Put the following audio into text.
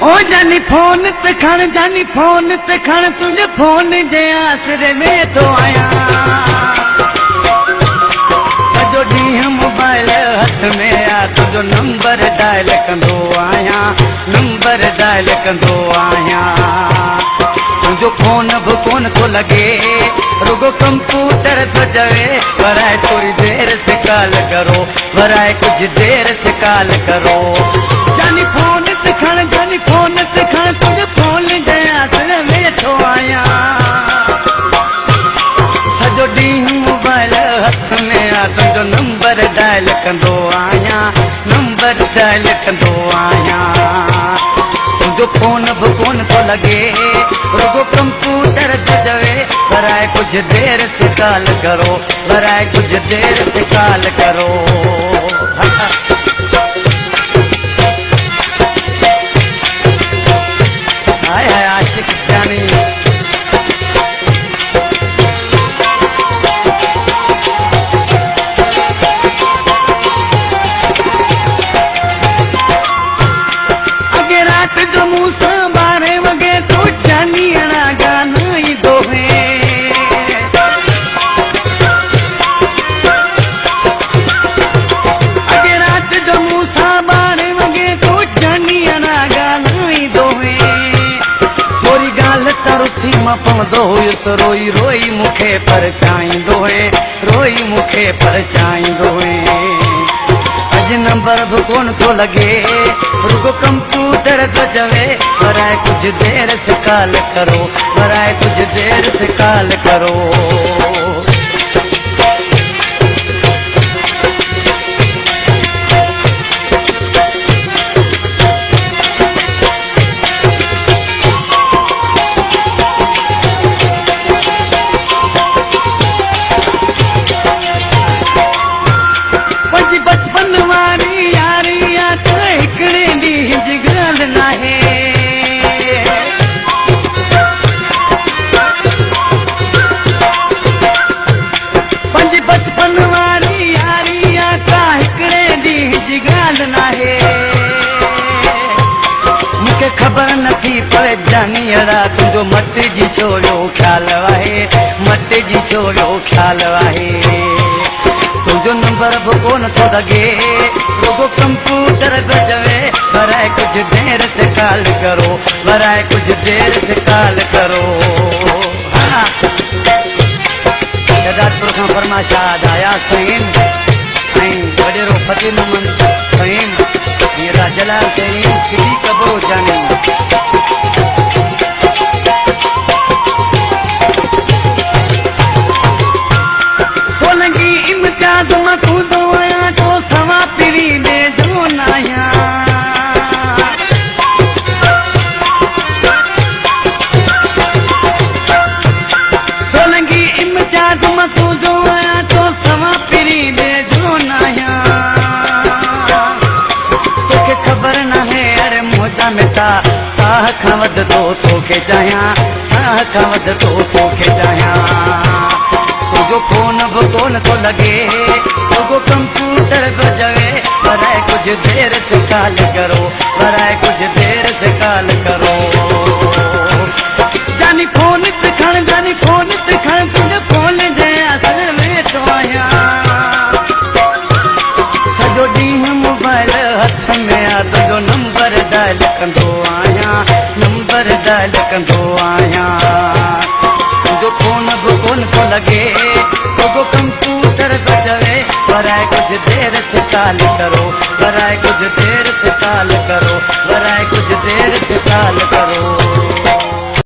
ओ जानी फोन ते खण तुझे फोन जे आसरे में तो आया सजो ॾींहुं मोबाइल हथ में आ तुझो नंबर डायल कंदो आहियां तुझो फोन बि कोन थो लॻे रुगो कंप्यूटर थो चवे वराए थोरी देर से कॉल करो वराए कुछ देर से कॉल करो जानी फोन ते खण तुझे फोन जे आसरे में थो आया सजो ॾींहुं मोबाइल हथ में आ तुझो नंबर डायल कंदो आहियां तुझो फोन बि कोन थो लॻे रुगो कंप्यूटर थो चवे वराए कुछ देर से कॉल करो हाय हाय आशिक जानी पवंदो हुयुसि रोई रोई मूंखे परचाईंदो अॼु नंबर बि कोन थो लॻे रुगो कंप्यूटर थो चवे वराए कुछ देर से कॉल करो खबर नथी पए जानी अड़ा तुझो मटिजी छो वियो ख्याल आहे तुझो नंबर बि कोन थो लॻे रुगो कंप्यूटर थो चवे वराए कुछ देर से कॉल करो जदादपुर खां फरमाशाद आया सहीन ऐं वॾेरो फतेह मोहम्मद सहीन जलाल सहीन सिटी कबो जानी सोलंगी इम्तियाज मां कूदो आहियां तो सवा पिरी में जोन आहियां सोलंगी इम्तियाज मां कूदो आहियां तो सवा पिरी में जोन आहियां खबर न है अरे मोजा में ता साह खां वध तोखे चाहियां तुझो फोन बि कोन थो लॻे रुगो कंप्यूटर थो चवे वराए कुछ देर से कॉल करो जानी फोन ते खण तुझे फोन जे आसरे में थो आहियां सजो ॾींहुं मोबाइल हथ में आ तुझो नंबर डायल कंदो आहियां तुझो फोन बि कोन थो लॻे रुगो कंप्यूटर थो चवे वराए कुछ देर से कॉल करो